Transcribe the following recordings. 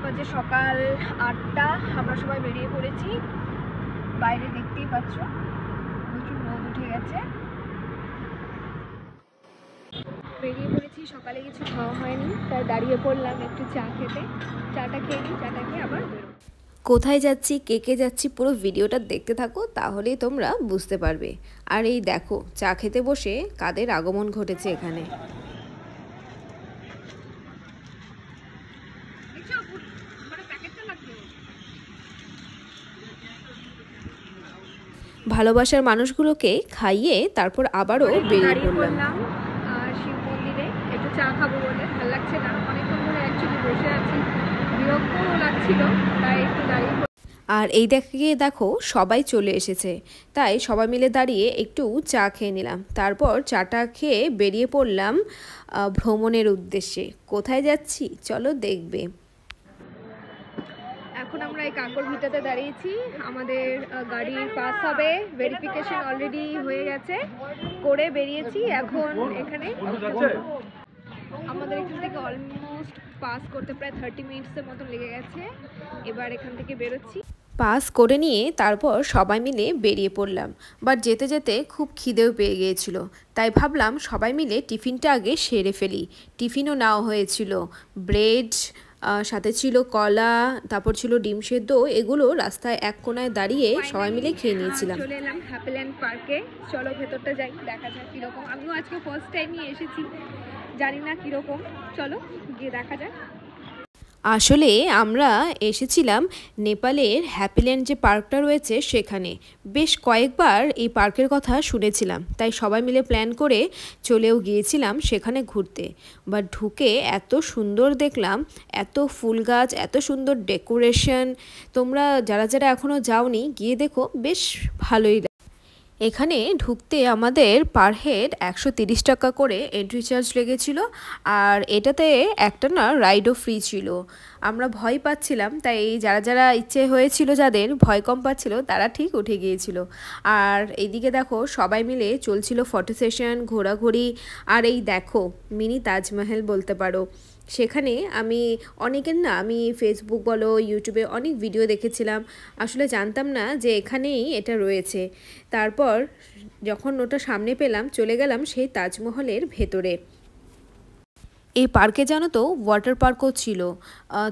বাজে সকাল 8টা। আমরা সবাই বেরিয়ে পড়েছি। বাইরে দেখতেই পাচ্ছ প্রচুর রোদ উঠে গেছে। বেরিয়ে পড়েছি, সকালে কিছু খাওয়া হয়নি, তাই দাঁড়িয়ে পড়লাম একটু চা খেতে। চাটা খেয়ে নিই, চাটা খেয়ে আবার বেরোবো। কোথায় যাচ্ছি, কে যাচ্ছি, পুরো ভিডিওটা দেখতে থাকো, তাহলেই তোমরা বুঝতে পারবে। আর এই দেখো চা খেতে বসে কাদের আগমন ঘটেছে এখানে। ভালোবাসার মানুষগুলোকে খাইয়ে তারপর আবারও বেরিয়ে পড়লাম শিব মন্দিরে একটু চা খাবো বলে। ভালো লাগছে না, অনেকক্ষণ ধরে অ্যাকচুয়ালি বসে আছি, বিরক্তও লাগছিল, তাই একটু দাঁড়িয়ে। আর এই দেখো সবাই চলে এসেছে, তাই সবাই মিলে দাঁড়িয়ে একটু চা খেয়ে নিলাম। তারপর চাটা খেয়ে বেরিয়ে পড়লাম ভ্রমণের উদ্দেশ্যে। কোথায় যাচ্ছি চলো দেখবে। এখন আমরা এই কাকর ভিটাতে দাঁড়িয়েছি, আমাদের গাড়ির পাস হবে, ভেরিফিকেশন অলরেডি হয়ে গেছে, করে বেরিয়েছি। এখন এখানে আমাদের এখান থেকে অলমোস্ট পাস করতে প্রায় 30 মিনিটসের মতো লেগে গেছে। এবার এখান থেকে বেরোচ্ছি। পাস করে নিয়ে তারপর সবাই মিলে বেরিয়ে পড়লাম। বাট যেতে যেতে খুব খিদেও পেয়ে গিয়েছিল, তাই ভাবলাম সবাই মিলে টিফিনটা আগে সেরে ফেলি। টিফিনও নেওয়া হয়েছিল, ব্রেড, সাথে ছিল কলা, তারপর ছিল ডিম সেদ্ধ। এগুলো রাস্তায় এক কোনায় দাঁড়িয়ে সবাই মিলে খেয়ে নিয়েছিলাম। চলে এলাম হ্যাপিল্যান্ড পার্কে। চলো ভেতরটা যাই, দেখা যাক কীরকম। আমিও আজকে ফার্স্ট টাইমই এসেছি, জানি না কীরকম, চলো গিয়ে দেখা যাক। আসলে আমরা এসেছিলাম নেপালের হ্যাপিল্যান্ড যে পার্কটা রয়েছে সেখানে। বেশ কয়েকবার এই পার্কের কথা শুনেছিলাম, তাই সবাই মিলে প্ল্যান করে চলেও গিয়েছিলাম সেখানে ঘুরতে। বাট ঢুকে এত সুন্দর দেখলাম, এত ফুল গাছ, এত সুন্দর ডেকোরেশন। তোমরা যারা এখনও যাওনি গিয়ে দেখো, বেশ ভালোই। এখানে ঢুকতে আমাদের পার হেড 130 টাকা করে এন্ট্রি চার্জ লেগেছিল, আর এটাতে একটা না রাইডও ফ্রি ছিল। আমরা ভয় পাচ্ছিলাম, তাই যারা ইচ্ছে হয়েছিল, যাদের ভয় কম পাচ্ছিল তারা ঠিক উঠে গিয়েছিল। আর এইদিকে দেখো সবাই মিলে চলছিল ফটো সেশন, ঘোরাঘুরি। আর এই দেখো মিনি তাজমহল বলতে পারো। সেখানে আমি ফেসবুক বলো, ইউটিউবে অনেক ভিডিও দেখেছিলাম, আসলে জানতাম না যে এখানেই এটা রয়েছে। তারপর যখন ওটা সামনে পেলাম, চলে গেলাম সেই তাজমহলের ভেতরে। এই পার্কে জানো তো ওয়াটার পার্কও ছিল।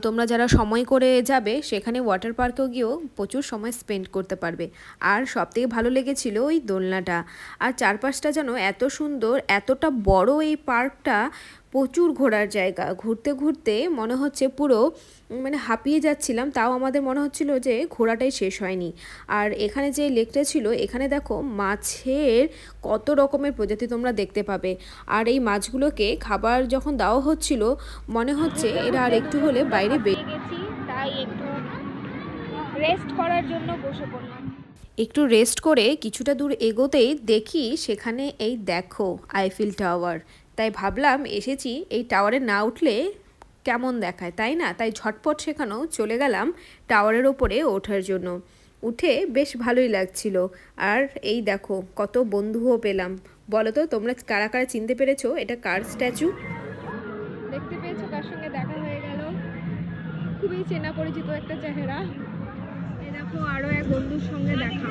তোমরা যারা সময় করে যাবে সেখানে ওয়াটার পার্কেও গিয়েও প্রচুর সময় স্পেন্ড করতে পারবে। আর সবথেকে ভালো লেগেছিল ওই দোলনাটা। আর চারপাশটা যেন এত সুন্দর, এতটা বড় এই পার্কটা, প্রচুর ঘোরার জায়গা। ঘুরতে ঘুরতে মনে হচ্ছে পুরো হাঁপিয়ে যাচ্ছিলাম, তাও আমাদের মনে হচ্ছিল যে ঘোরাটাই শেষ হয়নি। আর এখানে যে লেকটা ছিল, এখানে দেখো মাছের কত রকমের প্রজাতি তোমরা দেখতে পাবে। আর এই মাছগুলোকে খাবার যখন দেওয়া হচ্ছিল, মনে হচ্ছে এরা আর একটু হলে বাইরে বেরিয়ে গেছি, তাই একটু রেস্ট করার জন্য বসে পড়লাম। একটু রেস্ট করে কিছুটা দূর এগোতেই দেখি সেখানে এই দেখো আইফেল টাওয়ার। তাই ভাবলাম এসেছি, এই টাওয়ারে না উঠলে কেমন দেখায়, তাই না? তাই ঝটপট সেখানেও চলে গেলাম টাওয়ারের ওপরে ওঠার জন্য। উঠে বেশ ভালোই লাগছিল। আর এই দেখো কত বন্ধুও পেলাম। বলো তো তোমরা কারা কারা চিনতে পেরেছো এটা কার স্ট্যাচু? দেখতে পেয়েছো কার সঙ্গে দেখা হয়ে গেল, খুবই চেনা পরিচিত একটা চেহারা। এই দেখো আরো এক বন্ধুর সঙ্গে দেখা।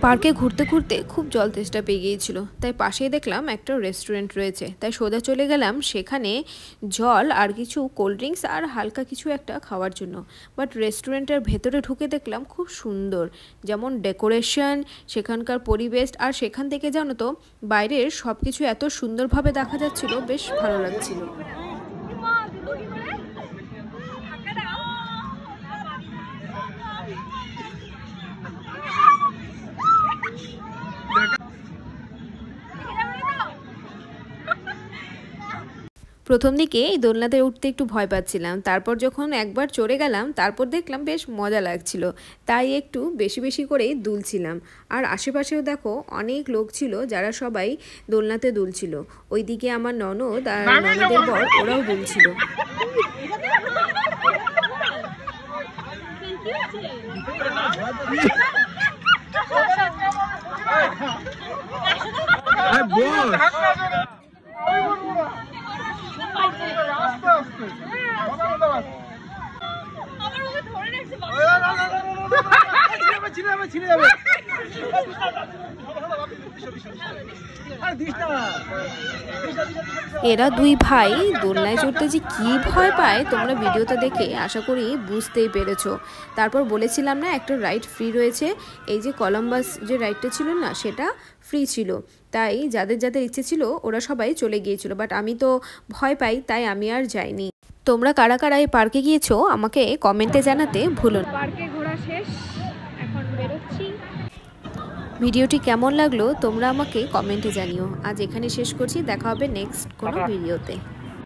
পার্কে ঘুরতে ঘুরতে খুব জল তেষ্টা পেয়ে গিয়েছিল, তাই পাশেই দেখলাম একটা রেস্টুরেন্ট রয়েছে, তাই সোজা চলে গেলাম সেখানে জল আর কিছু কোল্ড ড্রিঙ্কস আর হালকা কিছু একটা খাওয়ার জন্য। বাট রেস্টুরেন্টের ভেতরে ঢুকে দেখলাম খুব সুন্দর, যেমন ডেকোরেশন, সেখানকার পরিবেশ, আর সেখান থেকে জানো তো বাইরের সব কিছু এত সুন্দরভাবে দেখা যাচ্ছিল, বেশ ভালো লাগছিল। প্রথম দিকে এই দোলনাতে উঠতে একটু ভয় পাচ্ছিলাম, তারপর যখন একবার চড়ে গেলাম তারপর দেখলাম বেশ মজা লাগছিল, তাই একটু বেশি বেশি করেই দুলছিলাম। আর আশেপাশেও দেখো অনেক লোক ছিল যারা সবাই দোলনাতে দুলছিল। ওইদিকে আমার ননদ আর ননদের বর ওরাও দুলছিল। আস্তে আস্তে ছিঁড়ে যাবে। এরা দুই ভাই দোলনায় চড়তে যে কি ভয় পায় তোমরা ভিডিওটা দেখে আশা করি বুঝতেই পেরেছো। তারপর বলেছিলাম না একটা রাইড ফ্রি রয়েছে, এই যে কলম্বাস যে রাইডটা ছিল না সেটা ফ্রি ছিল, তাই যাদের যাদের ইচ্ছে ছিল ওরা সবাই চলে গিয়েছিল, বাট আমি তো ভয় পাই তাই আমি আর যাইনি। তোমরা কারা কারা এই পার্কে গিয়েছো আমাকে কমেন্টে জানাতে ভুলো না। পার্কে ঘোরা শেষ, এখন বেরোচ্ছি। ভিডিওটি কেমন লাগলো তোমরা আমাকে কমেন্টে জানিও। আজ এখানে শেষ করছি, দেখা হবে নেক্সট কোনো ভিডিওতে।